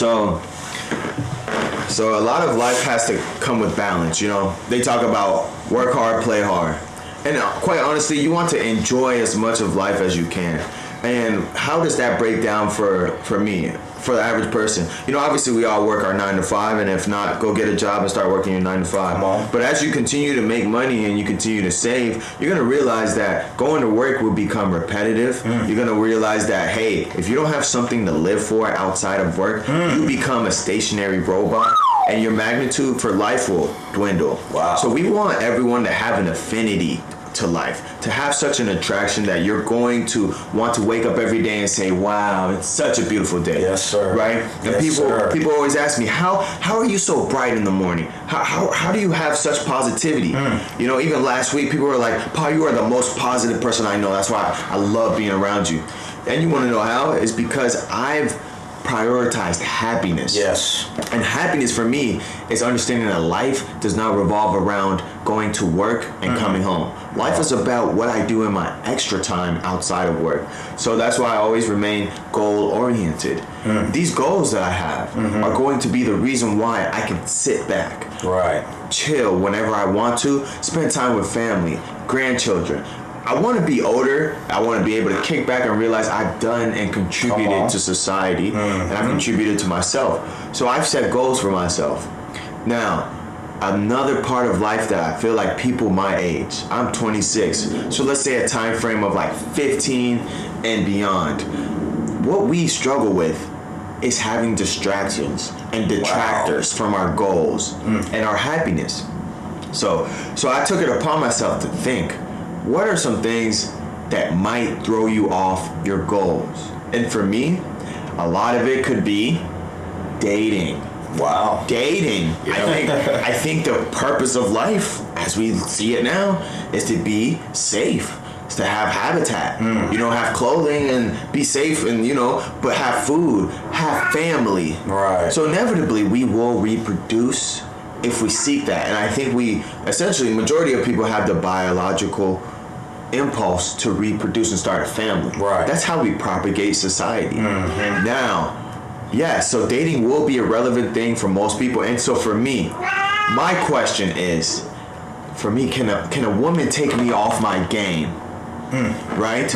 So, so a lot of life has to come with balance. You know, they talk about work hard, play hard, and quite honestly, you want to enjoy as much of life as you can. And how does that break down for me, for the average person? You know, obviously we all work our 9 to 5, and if not, go get a job and start working your 9 to 5. Come on. But as you continue to make money and you continue to save, you're gonna realize that going to work will become repetitive. You're gonna realize that, hey, if you don't have something to live for outside of work, you become a stationary robot, and your magnitude for life will dwindle. Wow. So we want everyone to have an affinity to life, to have such an attraction that you're going to want to wake up every day and say, wow, it's such a beautiful day. Yes, sir. Right? And Yes, people always ask me, how are you so bright in the morning? How do you have such positivity? You know, even last week people were like, Paul, you are the most positive person I know. That's why I love being around you. And you want to know how? It's because I've prioritized happiness. Yes. And happiness for me is understanding that life does not revolve around going to work and coming home. Life is about what I do in my extra time outside of work. So that's why I always remain goal oriented. These goals that I have are going to be the reason why I can sit back, Right. chill whenever I want to, spend time with family, grandchildren. I want to be older. I want to be able to kick back and realize I've done and contributed to society, and I've contributed to myself. So I've set goals for myself. Now, another part of life that I feel like people my age, I'm 26, so let's say a time frame of like 15 and beyond. What we struggle with is having distractions and detractors from our goals and our happiness. So I took it upon myself to think, what are some things that might throw you off your goals? And for me, a lot of it could be dating. Wow. Dating. I think the purpose of life, as we see it now, is to be safe. It's to have habitat. You know, have clothing and be safe, and but have food, have family. Right. So inevitably we will reproduce if we seek that. And I think majority of people have the biological impulse to reproduce and start a family. Right. That's how we propagate society. Now, so dating will be a relevant thing for most people. And so for me, my question is, can a woman take me off my game? Right?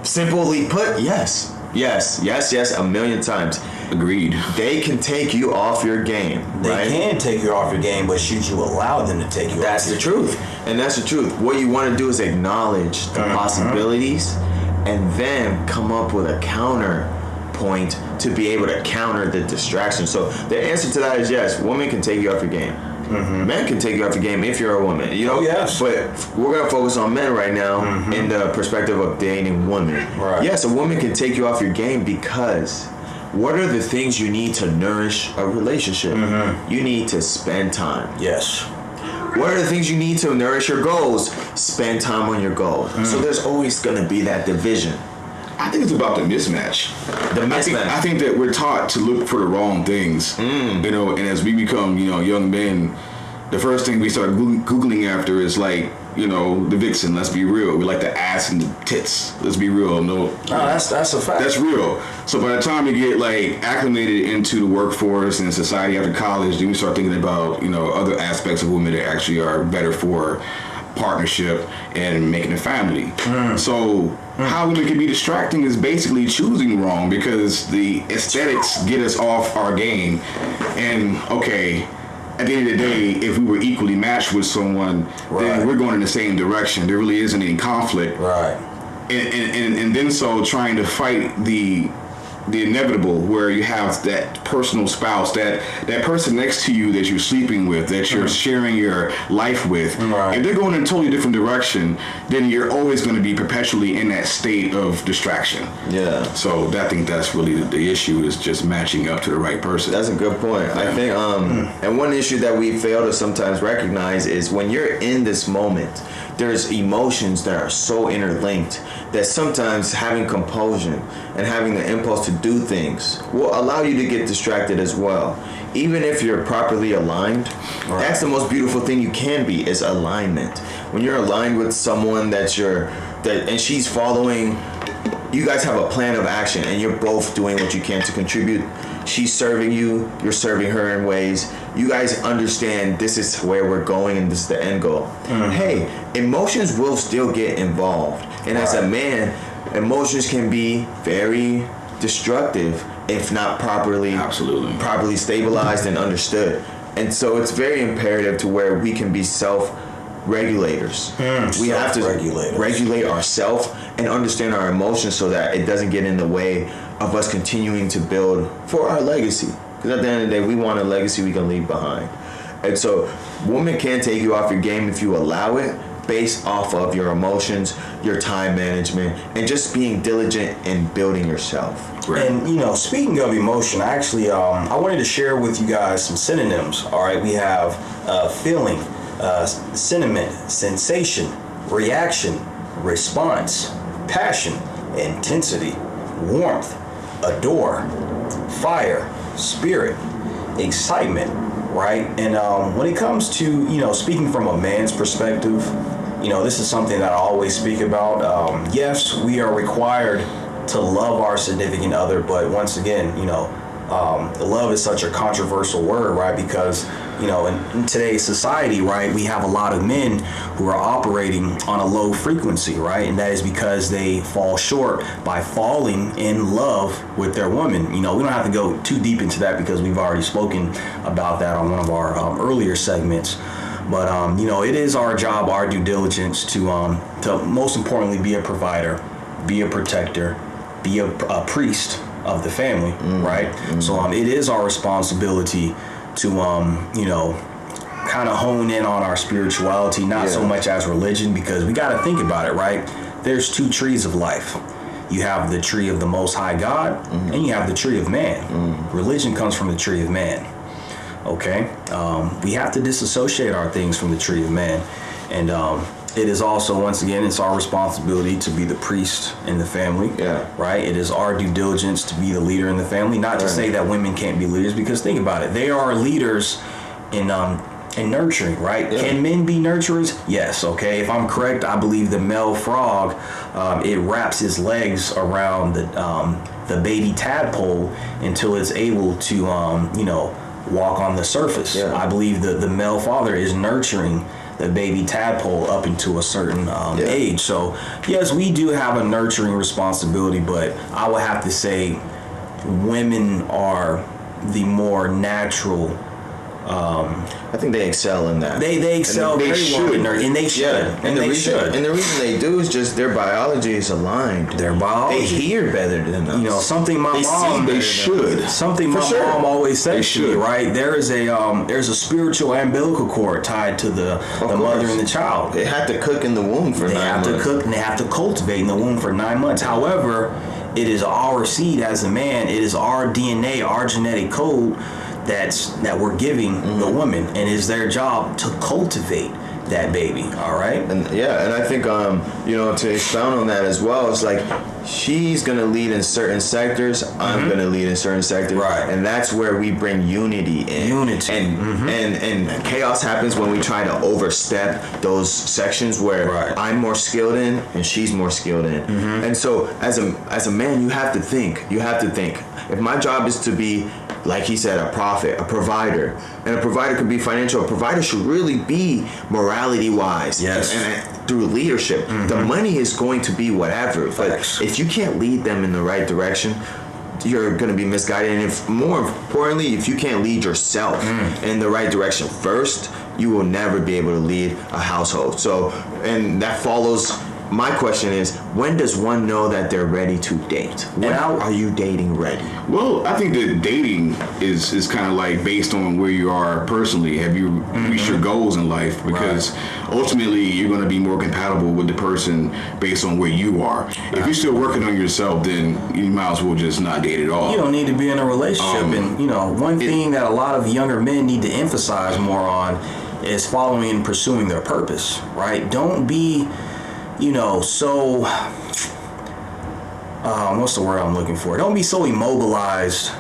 Simply put, yes. Yes, a million times. Agreed. They can take you off your game, right? They can take you off your game, but should you allow them to take you That's off the your truth. And that's the truth. What you want to do is acknowledge the possibilities and then come up with a counterpoint to be able to counter the distraction. So the answer to that is yes, women can take you off your game. Men can take you off your game if you're a woman, Oh, yes. But we're going to focus on men right now in the perspective of dating women. Right. Yes, a woman can take you off your game because what are the things you need to nourish a relationship? You need to spend time. Yes. What are the things you need to nourish your goals? Spend time on your goals. So there's always going to be that division. I think it's about the mismatch. I think that we're taught to look for the wrong things. And as we become, young men, the first thing we start Googling after is like, the vixen. Let's be real. We like the ass and the tits. Let's be real. No, that's a fact. That's real. So by the time you get like acclimated into the workforce and society after college, then we start thinking about, other aspects of women that actually are better for partnership and making a family. So how women can be distracting is basically choosing wrong, because the aesthetics get us off our game. And at the end of the day, if we were equally matched with someone, then we're going in the same direction. There really isn't any conflict. Right. And then so trying to fight the inevitable, where you have that personal spouse, that person next to you that you're sleeping with, that you're sharing your life with. Right. If they're going in a totally different direction, then you're always going to be perpetually in that state of distraction. Yeah. So I think that's really the issue, is just matching up to the right person. That's a good point. Yeah. I think, and one issue that we fail to sometimes recognize is when you're in this moment, there's emotions that are so interlinked that sometimes having composure and having the impulse to do things will allow you to get distracted as well. Even if you're properly aligned, that's the most beautiful thing you can be, is alignment. When you're aligned with someone and she's following, you guys have a plan of action and you're both doing what you can to contribute she's serving you, you're serving her in ways. You guys understand this is where we're going and this is the end goal. Hey, emotions will still get involved. And as a man, emotions can be very destructive if not properly stabilized and understood. And so it's very imperative to where we can be self-regulators. We have to regulate ourselves and understand our emotions so that it doesn't get in the way of us continuing to build for our legacy. Because at the end of the day, we want a legacy we can leave behind. And so women can take you off your game if you allow it, based off of your emotions, your time management, and just being diligent in building yourself. Right. And speaking of emotion, actually, I wanted to share with you guys some synonyms. All right, we have feeling, sentiment, sensation, reaction, response, passion, intensity, warmth, adore, fire, spirit, excitement. Right. And when it comes to, speaking from a man's perspective, this is something that I always speak about. Yes, we are required to love our significant other. But once again, love is such a controversial word, right? Because, in today's society, right, we have a lot of men who are operating on a low frequency, right? And that is because they fall short by falling in love with their woman. We don't have to go too deep into that because we've already spoken about that on one of our earlier segments. But, it is our job, our due diligence to most importantly be a provider, be a protector, be a priest of the family, right? So it is our responsibility to, kind of hone in on our spirituality, not so much as religion, because we got to think about it, right? There's two trees of life. You have the tree of the Most High God, and you have the tree of man. Religion comes from the tree of man. Okay? We have to disassociate our things from the tree of man. And it is also, once again, it's our responsibility to be the priest in the family. Yeah. Right? It is our due diligence to be the leader in the family. Not to say that women can't be leaders, because think about it. They are leaders in nurturing, right? Yeah. Can men be nurturers? Yes. Okay. If I'm correct, I believe the male frog, it wraps his legs around the baby tadpole until it's able to, walk on the surface. Yeah. I believe the male father is nurturing the baby tadpole up into a certain age. So yes, we do have a nurturing responsibility, but I would have to say women are the more natural. I think they excel in that. They excel very well in and they should. Yeah. And the reason they do is just their biology is aligned. Their biology. They hear better than us. Something my mom. They should. Something my mom always says to me. Right. There's a spiritual umbilical cord tied to the mother and the child. They have to cook in the womb for 9 months. They have to cook and they have to cultivate in the womb for 9 months. However, it is our seed as a man. It is our DNA, our genetic code that we're giving the woman, and it's their job to cultivate that baby. All right. And I think to expound on that as well, it's like she's gonna lead in certain sectors, I'm gonna lead in certain sectors, right? And that's where we bring unity in. And chaos happens when we try to overstep those sections where I'm more skilled in and she's more skilled in. And so as a man, you have to think. If my job is to be, like he said, a prophet, a provider, and a provider could be financial. A provider should really be morality-wise, and through leadership. The money is going to be whatever, but if you can't lead them in the right direction, you're going to be misguided. And if more importantly, if you can't lead yourself in the right direction first, you will never be able to lead a household. So, and that follows. My question is, when does one know that they're ready to date? When are you dating ready? Well, I think that dating is kind of like based on where you are personally. Have you reached your goals in life? Because ultimately, you're going to be more compatible with the person based on where you are. If you're still working on yourself, then you might as well just not date at all. You don't need to be in a relationship. And, one thing that a lot of younger men need to emphasize more on is following and pursuing their purpose, right? Don't be... so what's the word I'm looking for? Don't be so immobilized,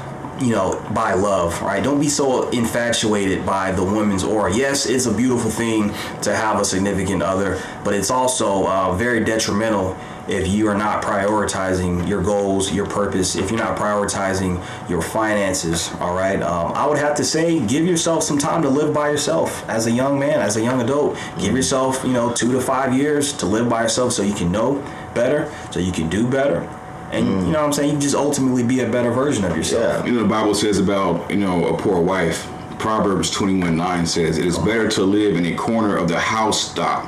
by love, right? Don't be so infatuated by the woman's aura. Yes, it's a beautiful thing to have a significant other, but it's also very detrimental if you are not prioritizing your goals, your purpose, if you're not prioritizing your finances, all right, I would have to say give yourself some time to live by yourself as a young man, as a young adult. Give yourself, 2 to 5 years to live by yourself so you can know better, so you can do better. And you know what I'm saying? You just ultimately be a better version of yourself. The Bible says about, a poor wife. Proverbs 21:9 says, it is better to live in a corner of the housetop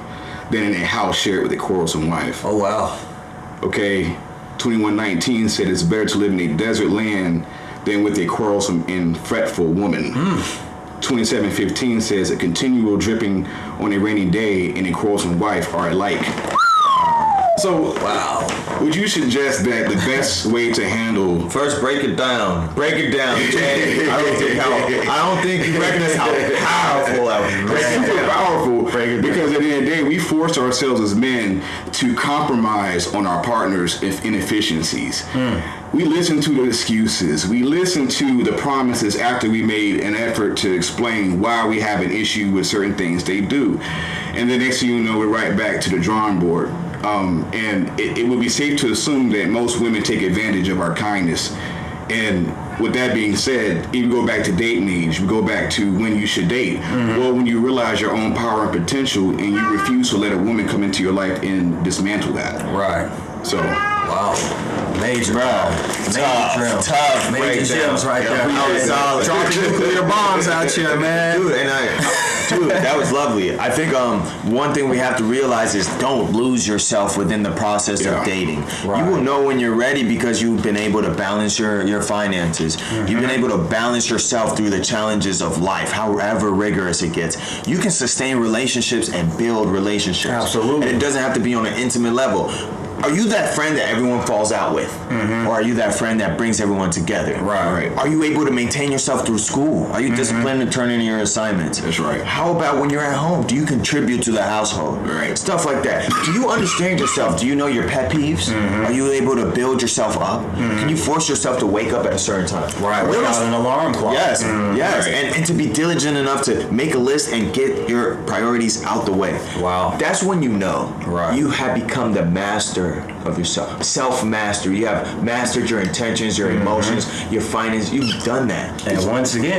than in a house shared with a quarrelsome wife. Oh, wow. Okay, 21:19 said it's better to live in a desert land than with a quarrelsome and fretful woman. 27:15 says a continual dripping on a rainy day and a quarrelsome wife are alike. So, wow. Would you suggest that the best way to handle... First, break it down. Break it down, Jay. I don't think you recognize how powerful that was. Break it down. Because at the end of the day, we force ourselves as men to compromise on our partners' inefficiencies. We listen to the excuses. We listen to the promises after we made an effort to explain why we have an issue with certain things they do. And the next thing you know, we're right back to the drawing board. And it would be safe to assume that most women take advantage of our kindness. And with that being said, if you go back to dating age, we go back to when you should date. Well, when you realize your own power and potential and you refuse to let a woman come into your life and dismantle that. Right. So... Wow. Major. Tough. Major gems right there. Solid. Dropping nuclear bombs out here, man. Dude, that was lovely. I think one thing we have to realize is don't lose yourself within the process of dating. Right. You will know when you're ready because you've been able to balance your finances. You've been able to balance yourself through the challenges of life, however rigorous it gets. You can sustain relationships and build relationships. Absolutely. And it doesn't have to be on an intimate level. Are you that friend that everyone falls out with? Or are you that friend that brings everyone together? Right. Are you able to maintain yourself through school? Are you disciplined to turn in your assignments? That's right. How about when you're at home? Do you contribute to the household? Right. Stuff like that. Do you understand yourself? Do you know your pet peeves? Are you able to build yourself up? Can you force yourself to wake up at a certain time? Right. Without an alarm clock. Yes. Yes. Right. And to be diligent enough to make a list and get your priorities out the way. Wow. That's when you know you have become the master of yourself. Self-mastery. You have mastered your intentions, your emotions, your finances. You've done that. And once again,